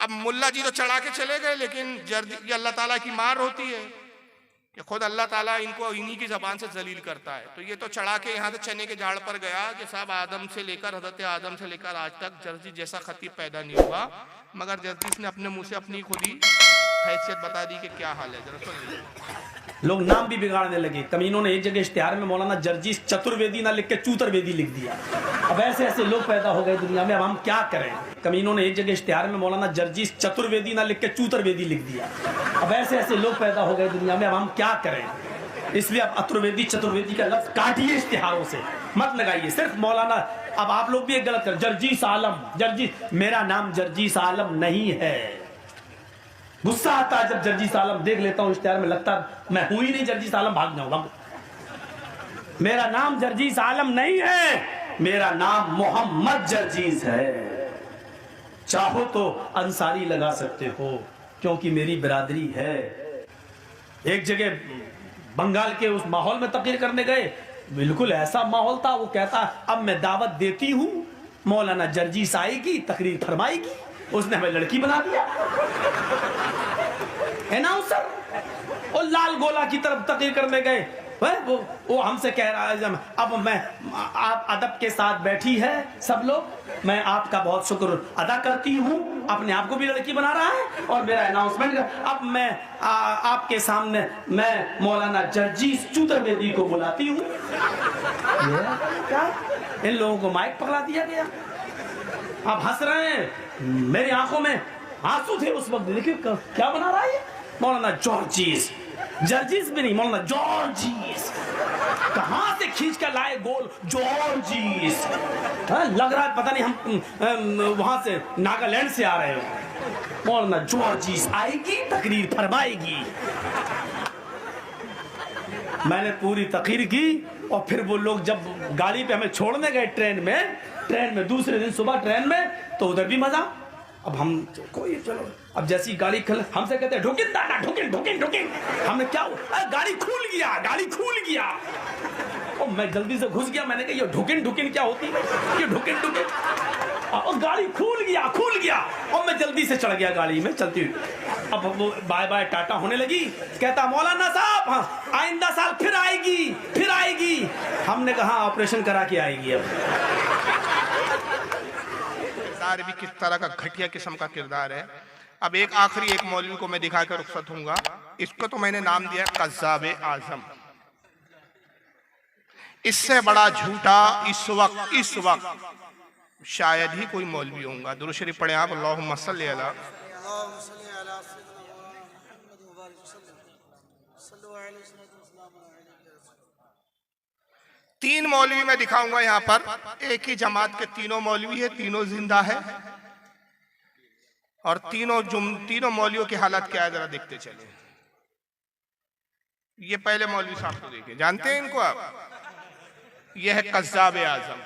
अब मुल्ला जी तो चढ़ा के चले गए, लेकिन ये अल्लाह ताला की मार होती है कि खुद अल्लाह ताला इनको इन्हीं की जबान से जलील करता है। तो ये तो चढ़ा के यहाँ से चने के झाड़ पर गया कि साहब आदम से लेकर हजरत आदम से लेकर आज तक जर्जी जैसा खतीब पैदा नहीं हुआ, मगर जर्जीस ने अपने मुंह से अपनी खुद ही हैसियत बता दी कि क्या हाल है। जरा सुनिए, लोग नाम भी बिगाड़ने लगे। कमीनों ने एक जगह इश्तिहार में मौलाना जर्जीस चतुर्वेदी ना लिख के चूतरवेदी लिख दिया। अब ऐसे ऐसे लोग पैदा हो गए दुनिया में, अब हम क्या करें। कमीनों ने एक जगह इश्तिहार में मौलाना जर्जीस चतुर्वेदी ना लिख के चूतरवेदी लिख दिया। अब ऐसे ऐसे लोग पैदा हो गए दुनिया में, अब हम क्या करें। इसलिए अब अतुर्वेदी चतुर्वेदी का लफ्ज काटिए इश्तिहारों से, मत लगाइए। सिर्फ मौलाना, अब आप लोग भी एक गलत कर, जर्जीस आलम, जर्जीस, मेरा नाम जर्जीस आलम नहीं है। गुस्सा आता है जब जर्जीस आलम देख लेता हूं इश्तिहार में, लगता मैं हूं ही नहीं जर्जीस आलम, भाग जाऊंगा। मेरा नाम जर्जीस आलम नहीं है, मेरा नाम मोहम्मद जर्जीस है। चाहो तो अंसारी लगा सकते हो क्योंकि मेरी बिरादरी है। एक जगह बंगाल के उस माहौल में तकरीर करने गए, बिल्कुल ऐसा माहौल था। वो कहता अब मैं दावत देती हूं, मौलाना जर्जीस आएगी, तकरीर फरमाएगी। उसने हमें लड़की बना दिया। अनाउंसर और लाल गोला की तरफ तकरीर करने गए, वो हमसे कह रहा है अब मैं, आप अदब के साथ बैठी है सब लोग, मैं आपका बहुत शुक्र अदा करती हूँ। अपने आप को भी लड़की बना रहा है और मेरा अनाउंसमेंट। अब मैं आपके सामने मैं मौलाना जर्जीस चूतरवेदी को बुलाती हूँ। क्या इन लोगों को माइक पकड़ा दिया गया। आप हंस रहे हैं, मेरी आंखों में आंसू थे उस वक्त। देखिए क्या बना रहा है मौलाना जॉर्जीस, जर्जीस भी नहीं, मौलाना जॉर्जीस। कहां से खींच कर लाए गोल जॉर्जीस। लग रहा है पता नहीं हम वहां से नागालैंड से आ रहे हो। मौलाना जॉर्जीस आएगी, तकरीर फरमाएगी। मैंने पूरी तकरीर की और फिर वो लोग जब गाड़ी पे हमें छोड़ने गए ट्रेन में दूसरे दिन सुबह ट्रेन में, तो उधर भी मजा। अब हम कोई चलो, अब जैसी गाड़ी हमसे कहते हैं ढुकिन दादा, ढुकिन। हमने क्या, गाड़ी खुल गया। और मैं जल्दी से घुस गया। मैंने कहा ये ढुकिन क्या होती है, ये ढुकिन। और गाड़ी खुल गया और मैं जल्दी से चढ़ गया गाड़ी में चलती हुई। अब वो बाय बाय टाटा होने लगी। कहता मौलाना साहब हाँ, आइंदा साल फिर आएगी। हमने कहा ऑपरेशन करा के आएगी। अब भी किस तरह का घटिया किस्म का किरदार है। अब एक आखिरी एक मौलवी को मैं दिखा कर रुखसत हूंगा। इसको तो मैंने नाम दिया कज़्ज़ाबे आज़म। इससे बड़ा झूठा इस वक्त शायद ही कोई मौलवी होगा। दुरूद शरीफ पढ़े आप, अल्लाहुम्मा सल्ली अला। तीन मौलवी मैं दिखाऊंगा यहाँ पर। एक ही जमात के तीनों मौलवी है, तीनों जिंदा है। और तीनों मौलवियों की हालत क्या है जरा देखते चले। ये पहले मौलवी साहब को देखिए, जानते हैं इनको आप? यह है कज़्ज़ाबे आज़म।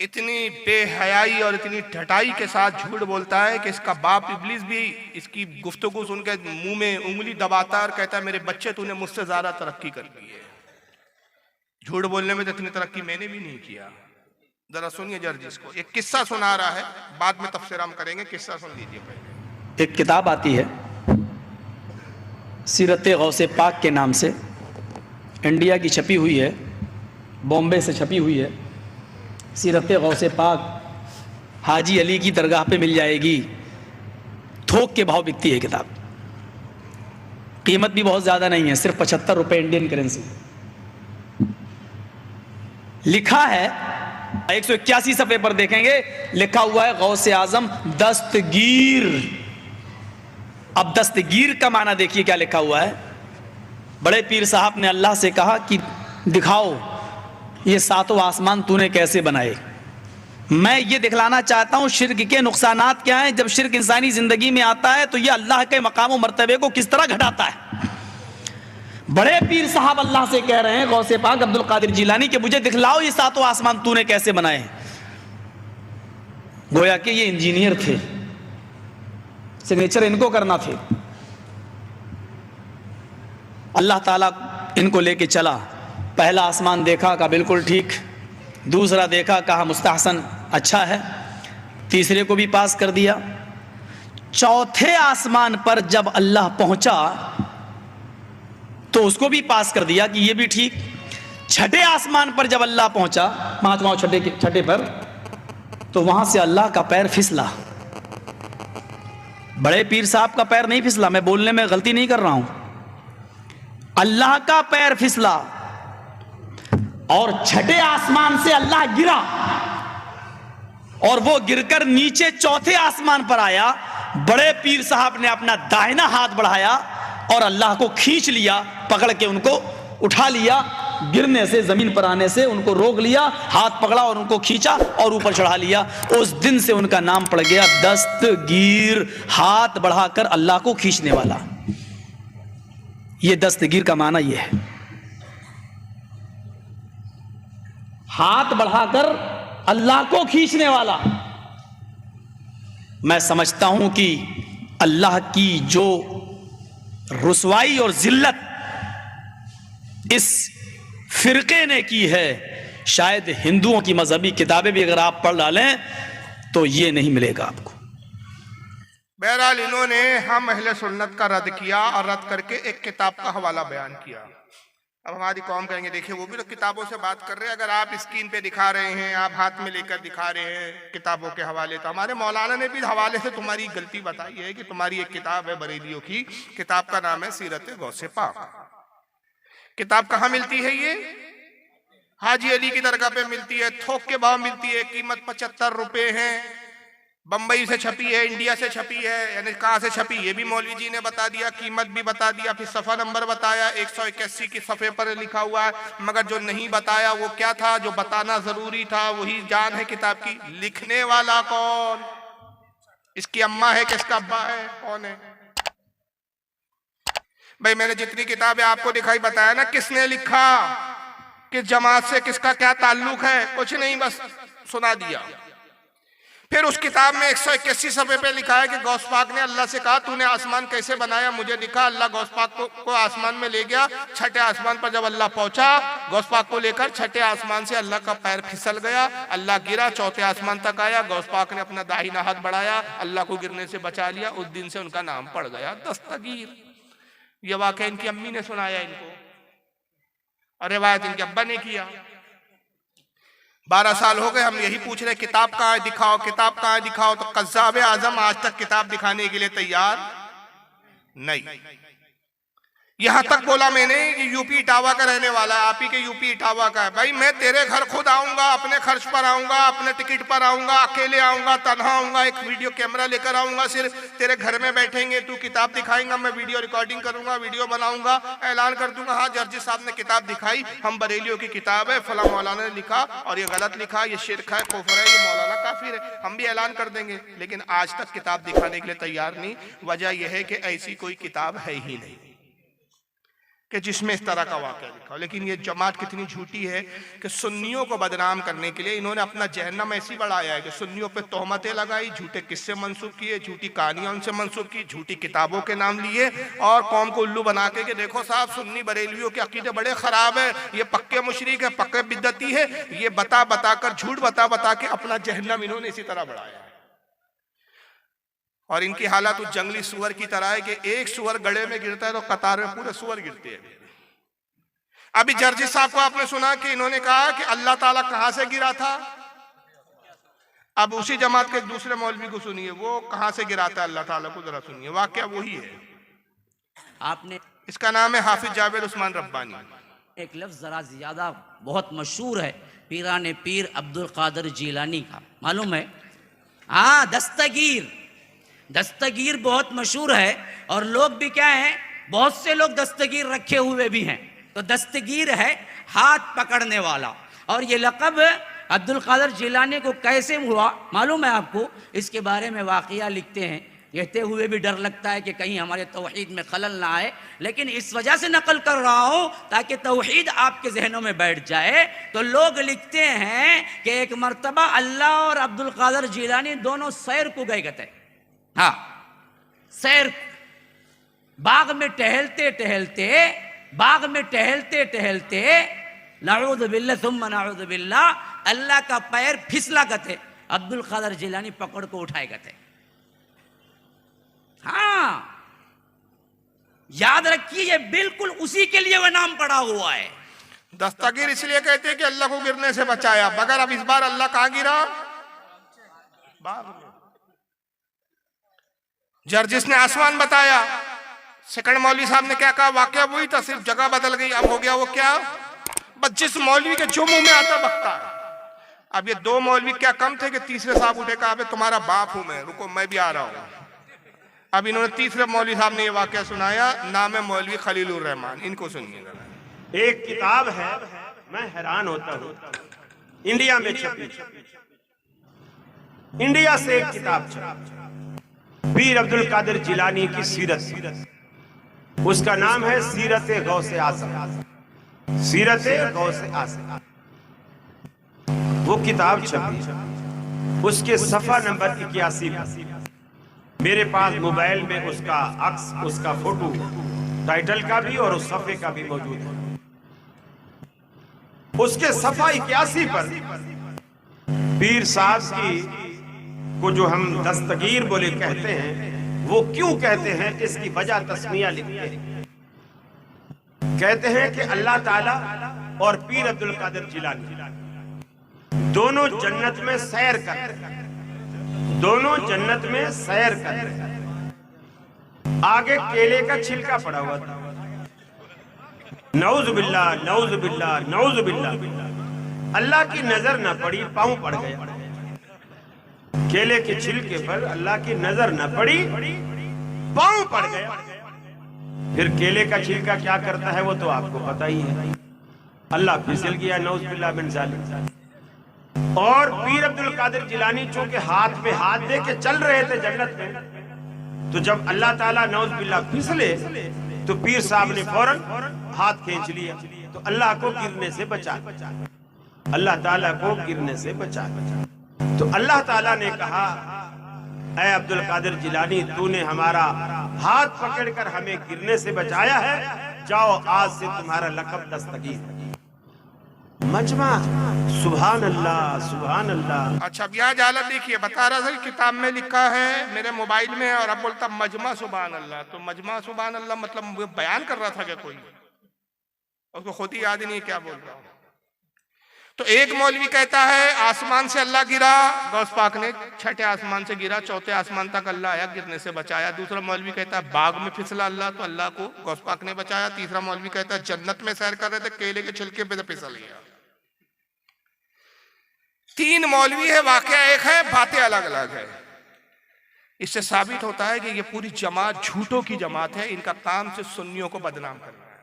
इतनी बेहयाई और इतनी ढटाई के साथ झूठ बोलता है कि इसका बाप इब्लीस भी इसकी गुफ्तगू सुन के मुंह में उंगली दबाता और कहता है मेरे बच्चे तूने मुझसे ज्यादा तरक्की कर ली है। झूठ बोलने में तो इतनी तरक्की मैंने भी नहीं किया। जरा सुनिए जर्जीस को, एक किस्सा सुना रहा है, बाद में तफसीर हम करेंगे। किस्सा सुन लीजिए पहले। एक किताब आती है सीरत गौसे पाक के नाम से, इंडिया की छपी हुई है, बॉम्बे से छपी हुई है। सीरत गौसे पाक हाजी अली की दरगाह पे मिल जाएगी। थोक के भाव बिकती है किताब। कीमत भी बहुत ज़्यादा नहीं है, सिर्फ 75 रुपये इंडियन करेंसी। लिखा है 181 सफ़े पर देखेंगे, लिखा हुआ है गौसे आजम दस्तगीर। अब दस्तगीर का माना देखिए क्या लिखा हुआ है। बड़े पीर साहब ने अल्लाह से कहा कि दिखाओ ये सातों आसमान तूने कैसे बनाए। मैं ये दिखलाना चाहता हूँ शिर्क के नुकसानात क्या हैं। जब शिर्क इंसानी जिंदगी में आता है तो ये अल्लाह के मकाम और मर्तबे को किस तरह घटाता है। बड़े पीर साहब अल्लाह से कह रहे हैं, गौसे पाक अब्दुल कादिर जिलानी, कि मुझे दिखलाओ ये सातों आसमान तूने कैसे बनाए। गोया कि ये इंजीनियर थे, सिग्नेचर इनको करना थे। अल्लाह ताला इनको लेके चला। पहला आसमान देखा, कहा बिल्कुल ठीक। दूसरा देखा, कहा मुस्तहसन, अच्छा है। तीसरे को भी पास कर दिया। चौथे आसमान पर जब अल्लाह पहुंचा तो उसको भी पास कर दिया कि ये भी ठीक। छठे आसमान पर जब अल्लाह पहुंचा, पांचवां छठे पर, तो वहां से अल्लाह का पैर फिसला। बड़े पीर साहब का पैर नहीं फिसला, मैं बोलने में गलती नहीं कर रहा हूं, अल्लाह का पैर फिसला और छठे आसमान से अल्लाह गिरा और वो गिरकर नीचे चौथे आसमान पर आया। बड़े पीर साहब ने अपना दाहिना हाथ बढ़ाया और अल्लाह को खींच लिया, पकड़ के उनको उठा लिया, गिरने से, जमीन पर आने से उनको रोक लिया, हाथ पकड़ा और उनको खींचा और ऊपर चढ़ा लिया। उस दिन से उनका नाम पड़ गया दस्तगीर, हाथ बढ़ाकर अल्लाह को खींचने वाला। ये दस्तगीर का माना यह है, हाथ बढ़ाकर अल्लाह को खींचने वाला। मैं समझता हूं कि अल्लाह की जो रुसवाई और जिल्लत इस फिरके ने की है, शायद हिंदुओं की मजहबी किताबें भी अगर आप पढ़ डालें तो ये नहीं मिलेगा आपको। बहरहाल इन्होंने हम अहले सुन्नत का रद्द किया और रद्द करके एक किताब का हवाला बयान किया। अब हमारी कौम कहेंगे देखिए वो भी तो किताबों से बात कर रहे हैं, अगर आप स्क्रीन पे दिखा रहे हैं, आप हाथ में लेकर दिखा रहे हैं किताबों के हवाले, तो हमारे मौलाना ने भी हवाले से तुम्हारी गलती बताई है कि तुम्हारी एक किताब है बरेलियों की, किताब का नाम है सीरत गौसे पाक। किताब कहाँ मिलती है? ये हाजी अली की दरगाह पे मिलती है, थोक के भाव मिलती है, कीमत 75 रुपए है। बंबई से छपी है, इंडिया से छपी है, यानी कहाँ से छपी ये भी मौलवी जी ने बता दिया, कीमत भी बता दिया, फिर सफ़ा नंबर बताया, 181 की सफ़े पर लिखा हुआ है। मगर जो नहीं बताया वो क्या था, जो बताना जरूरी था वही जान है किताब की। लिखने वाला कौन, इसकी अम्मा है कि इसका अब्बा है, कौन है? भाई मैंने जितनी किताबें आपको दिखाई बताया ना, किसने लिखा, किस जमात से, किसका क्या ताल्लुक है, कुछ नहीं, बस सुना दिया। फिर उस किताब में 181 सफ़े पे लिखा है कि गौस पाक ने अल्लाह से कहा तूने आसमान कैसे बनाया मुझे दिखा। अल्लाह गौस पाक को आसमान में ले गया। छठे आसमान पर जब अल्लाह पहुंचा, गौस पाक को लेकर छठे आसमान से अल्लाह का पैर फिसल गया, अल्लाह गिरा, चौथे आसमान तक आया, गौस पाक ने अपना दाहिना हाथ बढ़ाया, अल्लाह को गिरने से बचा लिया। उस दिन से उनका नाम पड़ गया दस्तगीर। ये वाकया इनकी अम्मी ने सुनाया इनको और रिवायत इनके अब्बा ने किया। 12 साल हो गए हम यही पूछ रहे किताब कहाँ है दिखाओ, किताब कहाँ है दिखाओ, तो कज़्ज़ाब आज़म आज तक किताब दिखाने के लिए तैयार नहीं। यहां तक बोला मैंने कि यूपी इटावा का रहने वाला है, आप ही के यूपी इटावा का है। भाई मैं तेरे घर खुद आऊंगा, अपने खर्च पर आऊंगा, अपने टिकट पर आऊंगा, अकेले आऊंगा, तन्हा आऊंगा, एक वीडियो कैमरा लेकर आऊंगा, सिर्फ तेरे घर में बैठेंगे, तू किताब दिखाएंगा, मैं वीडियो रिकॉर्डिंग करूंगा, वीडियो बनाऊंगा, ऐलान कर दूंगा हाँ जर्जी साहब ने किताब दिखाई, हम बरेलियों की किताब है, फला मौलाना ने लिखा और ये गलत लिखा, ये शिर्क है, कुफ्र है, ये मौलाना काफिर है, हम भी ऐलान कर देंगे। लेकिन आज तक किताब दिखाने के लिए तैयार नहीं। वजह यह है कि ऐसी कोई किताब है ही नहीं कि जिसमें इस तरह का वाक़या लिखा हो। लेकिन ये जमात कितनी झूठी है कि सुन्नियों को बदनाम करने के लिए इन्होंने अपना जहन्नम ऐसी बढ़ाया है कि सुन्नियों पे तोहमतें लगाई, झूठे किस्से मंसूब किए, झूठी कहानियां उनसे मंसूब की, झूठी किताबों के नाम लिए और कौम को उल्लू बना के कि देखो साहब सुन्नी बरेलवियों के अकीदे बड़े खराब है, ये पक्के मुशरिक है, पक्के बिद्दती है, ये बता बता कर, झूठ बता बता के अपना जहन्नम इन्होंने इसी तरह बढ़ाया। और इनकी हालत उस जंगली सुअर की तरह है कि एक सुअर गड़े में गिरता है तो कतार में पूरे सुअर गिरते हैं। अभी जर्जी साहब को आपने सुना कि इन्होंने कहा कि अल्लाह ताला कहां से गिरा था। अब उसी जमात के एक दूसरे मौलवी को सुनिए, वो कहां से गिराता है अल्लाह ताला को, जरा सुनिए, वाकया वही है। आपने इसका नाम है हाफिज जावेद उस्मान रब्बानी। एक लफ्ज जरा ज्यादा बहुत मशहूर है, पीराने पीर अब्दुल कादिर जीलानी का, मालूम है? हाँ, दस्तगीर। दस्तगीर बहुत मशहूर है और लोग भी क्या हैं, बहुत से लोग दस्तगीर रखे हुए भी हैं। तो दस्तगीर है हाथ पकड़ने वाला। और ये लक़ब अब्दुल कादिर जिलानी को कैसे हुआ मालूम है आपको? इसके बारे में वाक़िया लिखते हैं, कहते हुए भी डर लगता है कि कहीं हमारे तौहीद में खलल ना आए, लेकिन इस वजह से नकल कर रहा हूँ ताकि तौहीद आपके जहनों में बैठ जाए। तो लोग लिखते हैं कि एक मरतबा अल्लाह और अब्दुल कादिर जिलानी दोनों सैर को गए थे। हाँ, सैर, बाग में टहलते टहलते, बाग में टहलते टहलते, नऊज़ु बिल्लाह सुम्मा नऊज़ु बिल्लाह, अल्लाह का पैर फिसला गए। अब्दुल कादर जिलानी पकड़ को उठाए गए थे। हाँ, याद रखिए, ये बिल्कुल उसी के लिए वह नाम पड़ा हुआ है। दस्तगीर इसलिए कहते हैं कि अल्लाह को गिरने से बचाया, मगर अब इस बार अल्लाह कहां गिरा? बाग में। जर्जिस ने आसमान बताया, सेकंड मौलवी साहब ने क्या कहा? वाकया वही था, सिर्फ जगह बदल गई। अब हो गया वो क्या? बस जिस मौलवी के जो मुंह में आता बकता है। अब ये दो मौलवी क्या कम थे कि तीसरे साहब उठे, कहा तुम्हारा बाप हूं मैं, रुको मैं भी आ रहा हूं। अब इन्होंने तीसरे मौलवी साहब ने ये वाकया सुनाया, नाम है मौलवी खलीलुर रहमान। इनको सुनिएगा। एक किताब है, मैं हैरान होता हूं, इंडिया में छपी, इंडिया से एक किताब छपी, पीर अब्दुल कादिर जिलानी की सीरत। उसका नाम है सीरत गौसे आज़म, सीरत गौसे आज़म। वो किताब छपी, उसके सफा नंबर 81 मेरे पास मोबाइल में उसका अक्स, उसका फोटो, टाइटल का भी और उस सफे का भी मौजूद है। उसके सफा 81 पर पीर साहब की को जो हम दस्तगीर बोले कहते हैं, वो क्यों कहते हैं इसकी वजह तस्मिया लिखते हैं। कहते हैं कि अल्लाह ताला और पीर अब्दुल कादिर जिलानी दोनों जन्नत में सैर कर, दोनों जन्नत में सैर कर। आगे केले का छिलका पड़ा हुआ था। नऊज़ बिल्लाह, नऊज़ बिल्लाह, नऊज़ बिल्लाह। अल्लाह की नजर न पड़ी, पांव पड़ गया। केले के छिलके पर अल्लाह की नजर न पड़ी, पांव पड़ गया। फिर केले का छिलका क्या करता है वो तो आपको पता ही है। अल्लाह फिसल गया, नऊज़ बिल्लाह मिन ज़ालिक। और पीर अब्दुल कादिर जिलानी चूंकि हाथ में हाथ दे के चल रहे थे जन्नत में, तो जब अल्लाह ताला नऊज़ बिल्लाह फिसले तो पीर साहब ने फौरन हाथ खींच लिया, तो अल्लाह को गिरने से बचा, अल्लाह ताला को गिरने से बचा। तो अल्लाह ताला ने कहा, ऐ अब्दुल कादिर जिलानी, तूने हमारा हाथ पकड़कर हमें गिरने से बचाया है, जाओ आज से तुम्हारा लक़ब दस्तगीर। मजमा, सुभान अल्लाह, सुभान अल्लाह। अच्छा, अब यहाँ जालत देखिए, बता रहा था किताब में लिखा है, मेरे मोबाइल में, और अब बोलता मजमा सुभान अल्लाह। तो मजमा सुभान अल्लाह मतलब वो बयान कर रहा था क्या कोई? उसको खुद ही याद ही नहीं क्या बोल रहा हूँ। तो एक मौलवी कहता है आसमान से अल्लाह गिरा, गौस पाक ने छठे आसमान से गिरा, चौथे आसमान तक अल्लाह आया, गिरने से बचाया। दूसरा मौलवी कहता है बाग में फिसला अल्लाह, तो अल्लाह को गौस पाक ने बचाया। तीसरा मौलवी कहता है जन्नत में सैर कर रहे थे, केले के छिलके पे फिसल गया। तीन मौलवी है, वाकया एक है, बातें अलग अलग है। इससे साबित होता है कि ये पूरी जमात झूठों की जमात है। इनका काम से सुन्नियों को बदनाम करना है,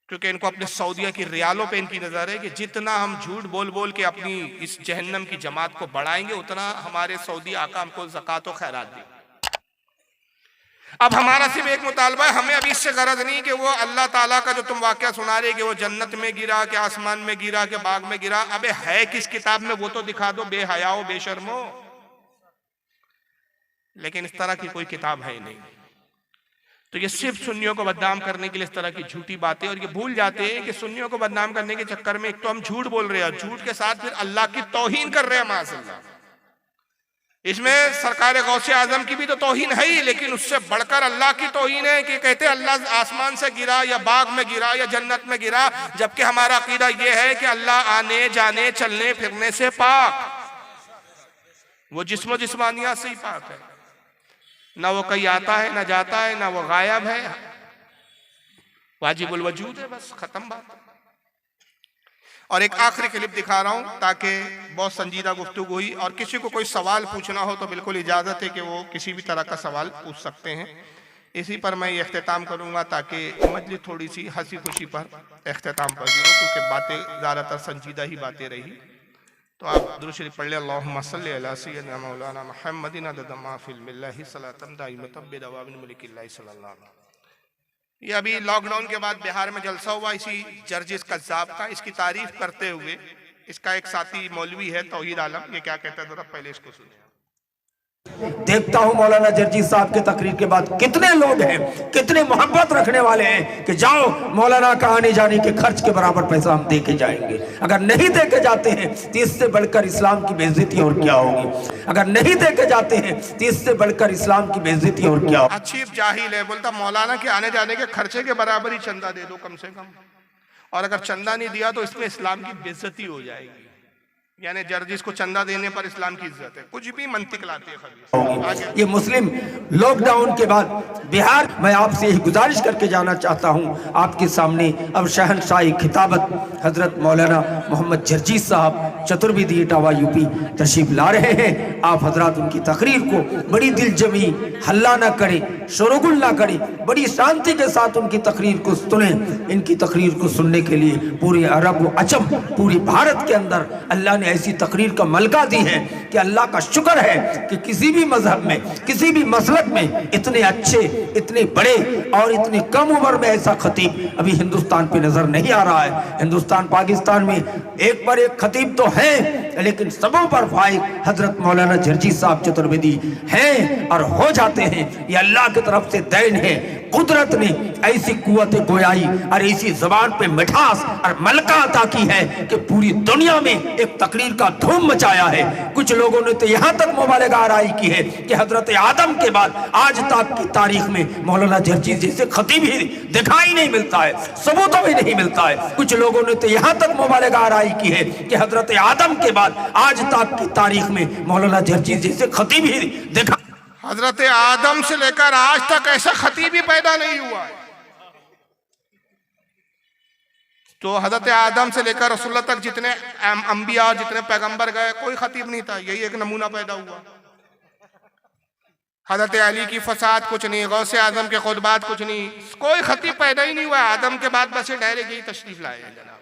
क्योंकि इनको अपने सऊदिया की रियालों पे इनकी नजर है कि जितना हम झूठ बोल बोल के अपनी इस जहन्नम की जमात को बढ़ाएंगे, उतना हमारे सऊदी आका हमको ज़कात और खैरात देंगे। अब हमारा सिर्फ एक मुतालबा है, हमें अभी इससे गरज नहीं कि वो अल्लाह ताला का जो तुम वाकया सुना रहे कि वो जन्नत में गिरा, कि आसमान में गिरा, कि बाग में गिरा। अबे है किस किताब में वो तो दिखा दो, बेहयाओ बेशर्मो। लेकिन इस तरह की कोई किताब है ही नहीं। तो ये सिर्फ सुन्नियों को बदनाम करने के लिए इस तरह की झूठी बातें, और ये भूल जाते हैं कि सुन्नियों को बदनाम करने के चक्कर में एक तो हम झूठ बोल रहे हैं, झूठ के साथ फिर अल्लाह की तौहीन कर रहे हैं माज़अल्लाह। इसमें सरकार गौसे आजम की भी तो तौहीन है ही, लेकिन उससे बढ़कर अल्लाह की तौहीन है कि कहते हैं अल्लाह आसमान से गिरा, या बाग में गिरा, या जन्नत में गिरा। जबकि हमारा अकीदा यह है कि अल्लाह आने जाने चलने फिरने से पाक, वो जिस्म जिस्मानियात से ही पाक है। ना वो कहीं आता है, ना जाता है, ना वो गायब है, वाजिबुल वजूद है, बस खत्म बात। और एक आखिरी क्लिप दिखा रहा हूं ताकि बहुत संजीदा गुफ्तगू हुई, और किसी को कोई सवाल पूछना हो तो बिल्कुल इजाजत है कि वो किसी भी तरह का सवाल पूछ सकते हैं। इसी पर मैं ये अख्तिताम करूंगा ताकि मजलिस थोड़ी सी हंसी खुशी पर अख्तिताम पजीर हो, क्योंकि बातें ज़्यादातर संजीदा ही बातें रही। तो आप दुरूद शरीफ पढ़ लें, अल्लाहुम्मा सल्लि अला सय्यिदिना मौलाना मुहम्मदिन अदद मा फिल मिल्लाहि सलातन दाइमतन बिदवामिन मुल्किल्लाहि सल्लल्लाहु अलैहि। ये अभी लॉकडाउन के बाद बिहार में जलसा हुआ इसी जर्जिस कज़्ज़ाब का। इसकी तारीफ करते हुए इसका एक साथी मौलवी है तौहीद आलम, ये क्या कहता है जरा पहले इसको सुनिए। देखता हूं मौलाना जर्जीस साहब के तकरीर के बाद कितने लोग हैं, कितने मोहब्बत रखने वाले हैं कि जाओ मौलाना का आने जाने के खर्च के बराबर पैसा हम दे के जाएंगे। अगर नहीं दे के जाते हैं तो इससे बढ़कर इस्लाम की बेइज्जती और क्या होगी। अगर नहीं दे के जाते हैं तो इससे बढ़कर इस्लाम की बेइज्जती और क्या होगी। अच्छी जाहिल है, बोलता मौलाना के आने जाने के खर्चे के बराबर ही चंदा दे दो कम से कम, और अगर चंदा नहीं दिया तो इसमें इस्लाम की बेइज्जती हो जाएगी। यानी जर्जीस को चंदा देने पर इस्लाम की इज्जत है। कुछ भी मंतिक लाते हैं। ये मुस्लिम लॉकडाउन के बाद बिहार, मैं आपसे यही गुजारिश करके जाना चाहता हूं आपके सामने अब शहंशाही खिताबत हजरत मौलाना मोहम्मद जर्जीस साहब चतुर्वेदी इटावा यूपी तशरीफ ला रहे हैं। आप हजरात उनकी तकरीर को बड़ी दिल जमी, हल्ला ना करें, शोरगुल ना करें, बड़ी शांति के साथ उनकी तकरीर को सुने। इनकी तकरीर को सुनने के लिए पूरे अरब व अजम, पूरे भारत के अंदर अल्लाह ने ऐसी तकरीर का मलका दी है कि अल्लाह का शुक्र है कि किसी भी मजहब में, किसी भी मसलक में इतने अच्छे, इतने बड़े और इतने कम उम्र में ऐसा खतीब अभी हिंदुस्तान पे नजर नहीं आ रहा है। हिंदुस्तान पाकिस्तान में एक पर एक खतीब तो है, लेकिन सबों पर फाइक हजरत मौलाना जर्जीस साहब चतुर्वेदी हैं और हो जाते हैं। ये अल्लाह की तरफ से दैन है। कुदरत ने ऐसी कुव्वत गोयाई और ऐसी जबान पे मिठास और मलका अता की है कि पूरी दुनिया में एक तकरीर का धूम मचाया है। कुछ लोगों ने तो यहाँ तक मुबालगा आराई की है कि हजरत आदम के बाद आज तक की तारीख में मौलाना जर्जीस जैसे खतीब ही दिखाई नहीं मिलता है, सबूतों में नहीं मिलता है। कुछ लोगों ने तो यहाँ तक मुबालगा आराई की है कि हजरत आदम के बाद आज तक की तारीख में मौलाना जर्जीस जैसे खतीब ही दिखा। हजरत आदम से लेकर आज तक ऐसा खतीब ही पैदा नहीं हुआ है। तो हजरत आदम से लेकर रसूलुल्लाह तक जितने अंबिया, जितने पैगंबर गए, कोई खतीब नहीं था। यही एक नमूना पैदा हुआ। हजरत अली की फसाद कुछ नहीं, गौसे आजम के खुतबात कुछ नहीं, कोई खतीब पैदा ही नहीं हुआ। आदम के बाद बस डायरेक्ट यही तशरीफ लाए हैं जनाब।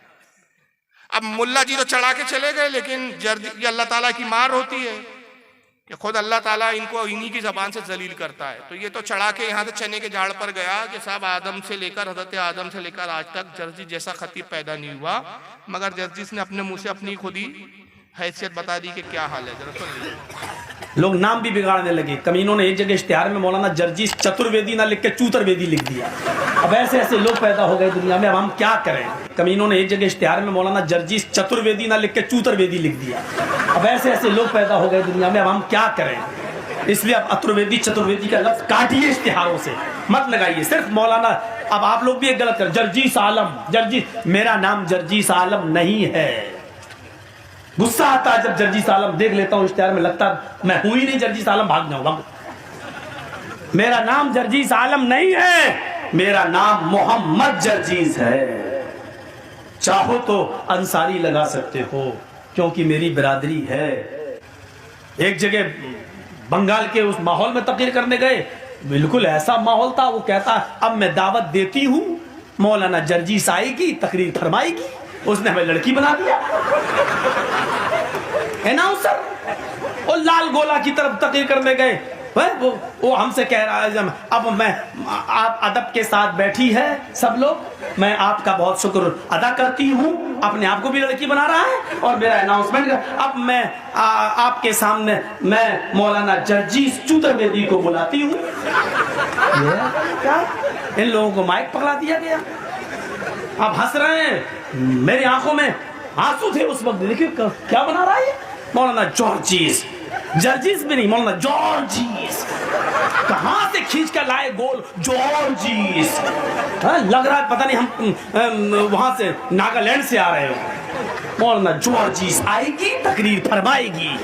अब मुल्ला जी तो चढ़ा के चले गए, लेकिन ये अल्लाह ताला की मार होती है कि खुद अल्लाह ताला इनको इन्हीं की जबान से जलील करता है। तो ये तो चढ़ा के यहाँ से चने के झाड़ पर गया कि साहब आदम से लेकर, हजरत आदम से लेकर आज तक जर्जीस जैसा खतीब पैदा नहीं हुआ। मगर जर्जीस ने अपने मुंह से अपनी खुद ही हैसियत बता दी कि क्या हाल है। जरा सुन, लोग नाम भी बिगाड़ने लगे। कमीनों ने एक जगह इश्तिहार में मौलाना जर्जीस चतुर्वेदी ना लिख के चूतरवेदी लिख दिया। अब ऐसे ऐसे लोग पैदा हो गए दुनिया में, अब हम क्या करें। कमीनों ने एक जगह इश्तिहार में मौलाना जर्जीस चतुर्वेदी ना लिख के चूतरवेदी लिख दिया। अब ऐसे ऐसे लोग पैदा हो गए दुनिया में, अब हम क्या करें। इसलिए अब अतुर्वेदी चतुर्वेदी का लफ्ज काटिए इश्तिहारों से, मत लगाइए। सिर्फ मौलाना, अब आप लोग भी एक गलत कर, जर्जीस आलम, जर्जीस, मेरा नाम जर्जीस आलम नहीं है। गुस्सा आता है जब जर्जीस आलम देख लेता हूं इश्तिहार में, लगता मैं हूं ही नहीं जर्जीस आलम, भाग जाऊंगा। मेरा नाम जर्जीस आलम नहीं है, मेरा नाम मोहम्मद जर्जीस है। चाहो तो अंसारी लगा सकते हो क्योंकि मेरी बिरादरी है। एक जगह बंगाल के उस माहौल में तकरीर करने गए, बिल्कुल ऐसा माहौल था। वो कहता अब मैं दावत देती हूं, मौलाना जर्जीस आएगी, तकरीर फरमाएगी। उसने हमें लड़की बना दिया। अनाउंसर और लाल गोला की तरफ तकरीर करने गए, वो हमसे कह रहा है अब मैं, आप अदब के साथ बैठी है सब लोग, मैं आपका बहुत शुक्र अदा करती हूँ। अपने आप को भी लड़की बना रहा है और मेरा अनाउंसमेंट, अब मैं आपके सामने मैं मौलाना जर्जीस चतुर्वेदी को बुलाती हूँ। क्या इन लोगों को माइक पकड़ा दिया गया। आप हंस रहे हैं, मेरी आंखों में आंसू थे उस वक्त। देखिए क्या बना रहा है मौलाना जर्जीस, जर्जीस भी नहीं, मौलाना जॉर्जीस। कहां से खींच कर लाए गोल जॉर्जीस। लग रहा है पता नहीं हम वहां से नागालैंड से आ रहे हो। मौलाना जॉर्जीस आएगी, तकरीर फरमाएगी।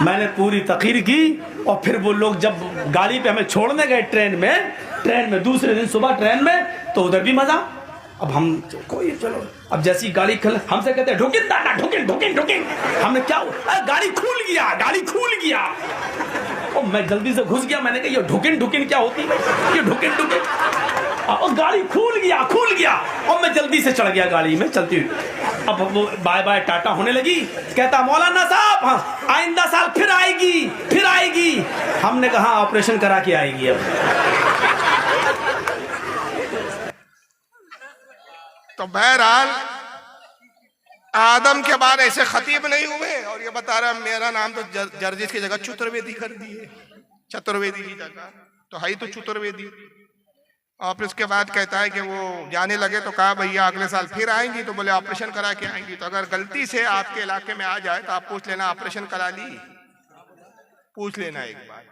मैंने पूरी तकरीर की और फिर वो लोग जब गाड़ी पे हमें छोड़ने गए ट्रेन में दूसरे दिन सुबह ट्रेन में, तो उधर भी मजा। अब हम कोई चलो, अब जैसी गाड़ी खल हमसे कहते हैं ढुकिन दादा, ढुकिन ढुकिन ढुकिन। हमने क्या, गाड़ी खुल गया। और मैं जल्दी से घुस गया। मैंने कहा ये ढुकिन ढुकिन क्या होती है, ये ढुकिन ढुकिन। और गाड़ी खुल गया और मैं जल्दी से चढ़ गया गाड़ी में चलती हुई। अब वो बाय बाय टाटा होने लगी। कहता मौलाना साहब हाँ, आइंदा साल फिर आएगी। हमने कहा ऑपरेशन करा के आएगी। अब तो बहरहाल आदम के बाद ऐसे खतीब नहीं हुए और ये बता रहा मेरा नाम तो जर्जिस की जगह चतुर्वेदी कर दिए, चतुर्वेदी की जगह तो है ही तो चतुर्वेदी। और फिर उसके बाद कहता है कि वो जाने लगे तो कहा भैया अगले साल फिर आएंगी, तो बोले ऑपरेशन करा के आएंगी। तो अगर गलती से आपके इलाके में आ जाए तो आप पूछ लेना ऑपरेशन करा ली, पूछ लेना एक बार।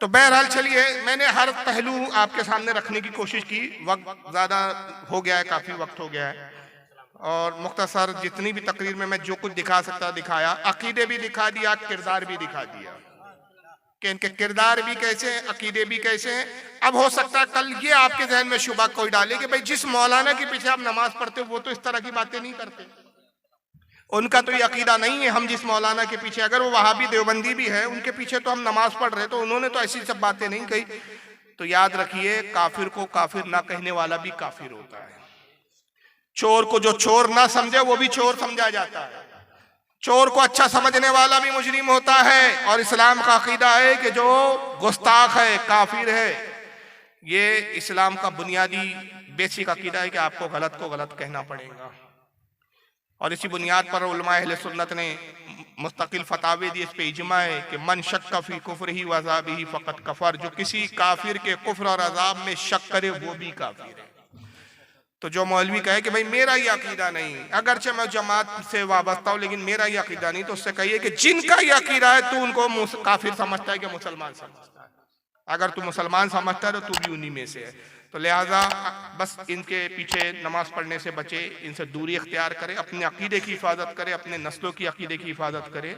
तो बहरहाल चलिए, मैंने हर पहलू आपके सामने रखने की कोशिश की, वक्त ज्यादा हो गया है, काफी वक्त हो गया है, और मुख्तसर जितनी भी तकरीर में मैं जो कुछ दिखा सकता दिखाया। अकीदे भी दिखा दिया, किरदार भी दिखा दिया कि इनके किरदार भी कैसे हैं, अकीदे भी कैसे हैं। अब हो सकता है कल ये आपके जहन में शुबा कोई डाले कि भाई जिस मौलाना के पीछे आप नमाज पढ़ते हो वो तो इस तरह की बातें नहीं करते, उनका तो ये अकीदा नहीं है। हम जिस मौलाना के पीछे, अगर वो वहाबी देवबंदी भी है, उनके पीछे तो हम नमाज पढ़ रहे, तो उन्होंने तो ऐसी सब बातें नहीं कही। तो याद रखिए, काफिर को काफिर ना कहने वाला भी काफिर होता है। चोर को जो चोर ना समझे वो भी चोर समझा जाता है। चोर को अच्छा समझने वाला भी मुजरिम होता है। और इस्लाम का अकीदा है कि जो गुस्ताख है, काफिर है। ये इस्लाम का बुनियादी बेसिक अकीदा है कि आपको गलत को गलत कहना पड़ेगा। और इसी बुनियाद पर उलमा अहले सुन्नत ने मुस्तकिल फतावे दिए, इस पे इजमा है कि मन शक्क फी कुफ्रिही व अज़ाबिही फ़क़द कफ़र, जो किसी काफिर के कुफ्र और अजाब में शक करे वो भी काफिर है। तो जो मौलवी कहे कि भाई मेरा ये अकीदा नहीं, अगरचे मैं जमात से वाबस्ता हूँ लेकिन मेरा ये अकीदा नहीं, तो उससे कहिए कि जिनका ये अकीदा है तू उनको काफिर समझता है कि मुसलमान समझता है। अगर तू मुसलमान समझता है तो तू भी उन्हीं में से है। तो लिहाजा बस इनके पीछे नमाज पढ़ने से बचे, इनसे दूरी इख्तियार करे, अपने अकीदे की हिफाजत करे, अपने नस्लों की अकीदे की हिफाजत करे।